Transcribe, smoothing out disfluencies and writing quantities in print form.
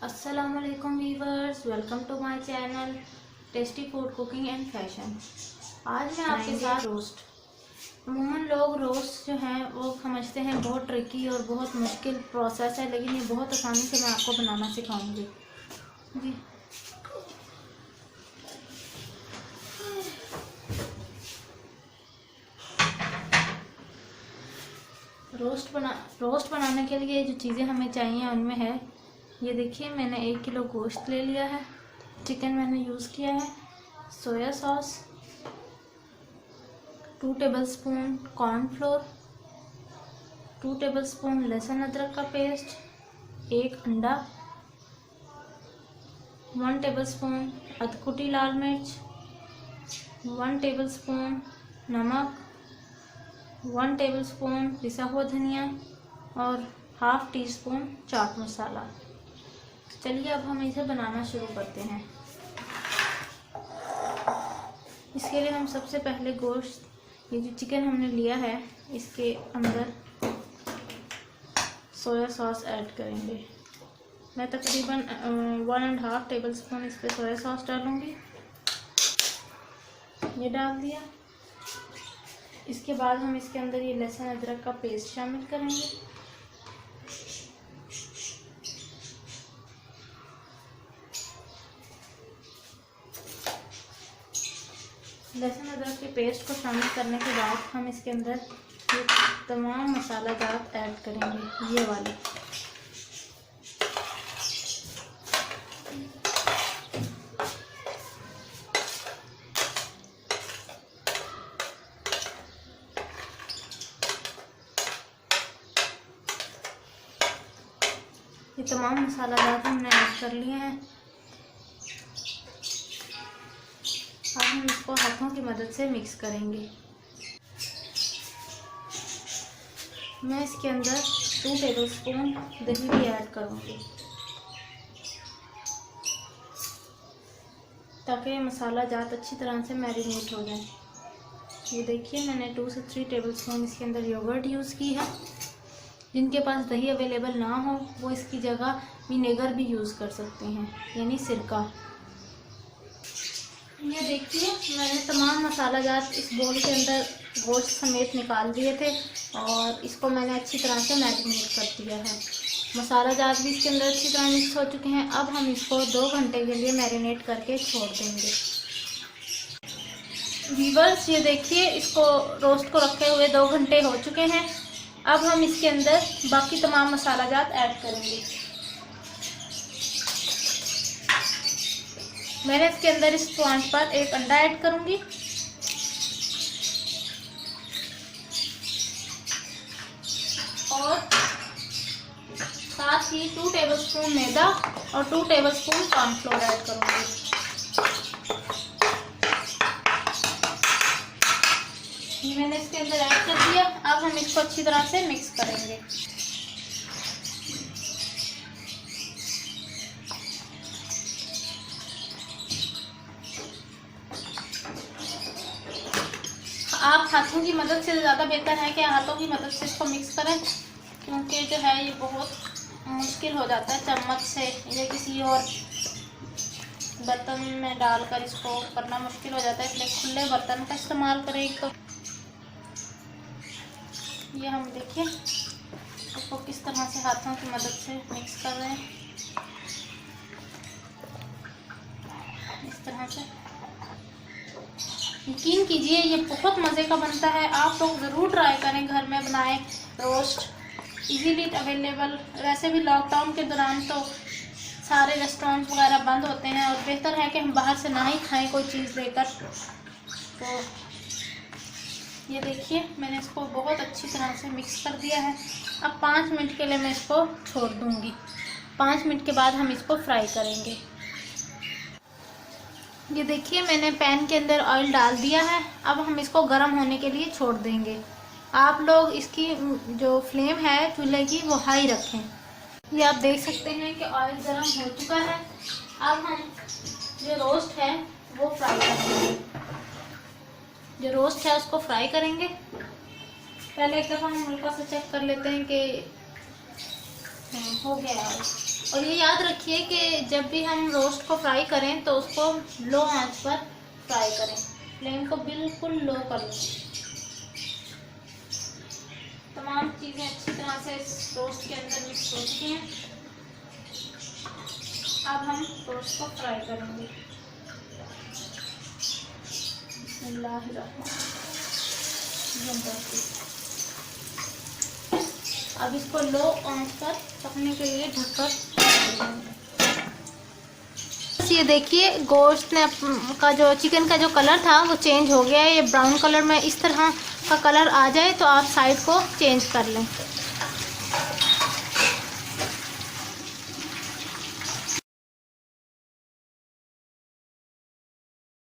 अस्सलामुअलैकुम viewers, welcome to my channel tasty food cooking and fashion. आज मैं आपके साथ रोस्ट। अमूमन लोग रोस्ट जो है वो समझते हैं बहुत ट्रिकी और बहुत मुश्किल प्रोसेस है, लेकिन ये बहुत आसानी से मैं आपको बनाना सिखाऊंगी जी। रोस्ट बनाने के लिए जो चीज़ें हमें चाहिए उनमें है, ये देखिए मैंने 1 किलो गोश्त ले लिया है। चिकन मैंने यूज़ किया है। Soya sauce, 2 tablespoon cornflour, 2 tablespoon लहसुन अदरक का पेस्ट, 1 अंडा, 1 टेबलस्पून अधकुटी लाल मिर्च, 1 टेबलस्पून नमक, 1 टेबलस्पून पिसा हुआ धनिया और half tea spoon chaat masala. चलिए अब हम इसे बनाना शुरू करते हैं। इसके लिए हम सबसे पहले गोश्त, ये जो चिकन हमने लिया है, इसके अंदर सोया सॉस ऐड करेंगे। मैं तकरीबन 1.5 टेबलस्पून इस पर सोया सॉस डालूँगी। ये डाल दिया। इसके बाद हम इसके अंदर ये लहसुन अदरक का पेस्ट शामिल करेंगे। लहसुन अदरक के पेस्ट को शामिल करने के बाद हम इसके अंदर ये तमाम मसाला जात ऐड करेंगे। ये वाले ये तमाम मसाला जात हमने ऐड कर लिए हैं। अब हम इसको हाथों की मदद से मिक्स करेंगे। मैं इसके अंदर 2 टेबलस्पून दही भी ऐड करूँगी ताकि मसाला जात अच्छी तरह से मैरिनेट हो जाए। ये देखिए मैंने 2 से 3 टेबलस्पून इसके अंदर योगर्ट यूज़ की है। जिनके पास दही अवेलेबल ना हो वो इसकी जगह विनेगर भी यूज़ कर सकते हैं, यानी सिरका। ये देखिए मैंने तमाम मसाला जात इस बोल के अंदर गोश्त समेत निकाल दिए थे और इसको मैंने अच्छी तरह से मैरिनेट कर दिया है। मसाला जात भी इसके अंदर अच्छी तरह मिक्स हो चुके हैं। अब हम इसको 2 घंटे के लिए मैरिनेट करके छोड़ देंगे। वीवर्स ये देखिए इसको रोस्ट को रखे हुए 2 घंटे हो चुके हैं। अब हम इसके अंदर बाकी तमाम मसाला जात ऐड करेंगे। मैंने इसके अंदर इस पॉइंट पर 1 अंडा ऐड करूंगी और साथ ही 2 टेबलस्पून मैदा और 2 टेबलस्पून कॉर्नफ्लोर ऐड करूंगी। ये मैंने इसके अंदर ऐड कर दिया। अब हम इसको अच्छी तरह से मिक्स करेंगे। आप हाथों की मदद से ज़्यादा बेहतर है कि हाथों की मदद से इसको मिक्स करें, क्योंकि जो है ये बहुत मुश्किल हो जाता है चम्मच से या किसी और बर्तन में डालकर इसको करना मुश्किल हो जाता है, इसलिए खुले बर्तन का इस्तेमाल करें। तो ये हम देखिए इसको किस तरह से हाथों की मदद से मिक्स कर रहे हैं, इस तरह से। यकीन कीजिए ये बहुत मज़े का बनता है। आप लोग ज़रूर ट्राई करें, घर में बनाएं रोस्ट, इजीली अवेलेबल। वैसे भी लॉकडाउन के दौरान तो सारे रेस्टोरेंट वगैरह बंद होते हैं और बेहतर है कि हम बाहर से ना ही खाएं कोई चीज़ लेकर। तो ये देखिए मैंने इसको बहुत अच्छी तरह से मिक्स कर दिया है। अब 5 मिनट के लिए मैं इसको छोड़ दूँगी। 5 मिनट के बाद हम इसको फ्राई करेंगे। ये देखिए मैंने पैन के अंदर ऑयल डाल दिया है। अब हम इसको गर्म होने के लिए छोड़ देंगे। आप लोग इसकी जो फ्लेम है चूल्हे की वो हाई रखें। ये आप देख सकते हैं कि ऑयल गर्म हो चुका है। अब हम जो रोस्ट है वो फ्राई करेंगे। जो रोस्ट है उसको फ्राई करेंगे। पहले एक दफ़ा हम हल्का सा चेक कर लेते हैं कि हो गया है। और ये याद रखिए कि जब भी हम रोस्ट को फ्राई करें तो उसको लो आंच पर फ्राई करें, फ्लेम को बिल्कुल लो कर लें। तमाम चीज़ें अच्छी तरह से इस रोस्ट के अंदर मिक्स हो चुकी हैं। अब हम रोस्ट को फ्राई करेंगे। अब इसको लो आंच पर पकने के लिए ढककर, ये देखिए गोश्त ने का जो चिकन का जो कलर था वो चेंज हो गया है। ये ब्राउन कलर में इस तरह का कलर आ जाए तो आप साइड को चेंज कर लें।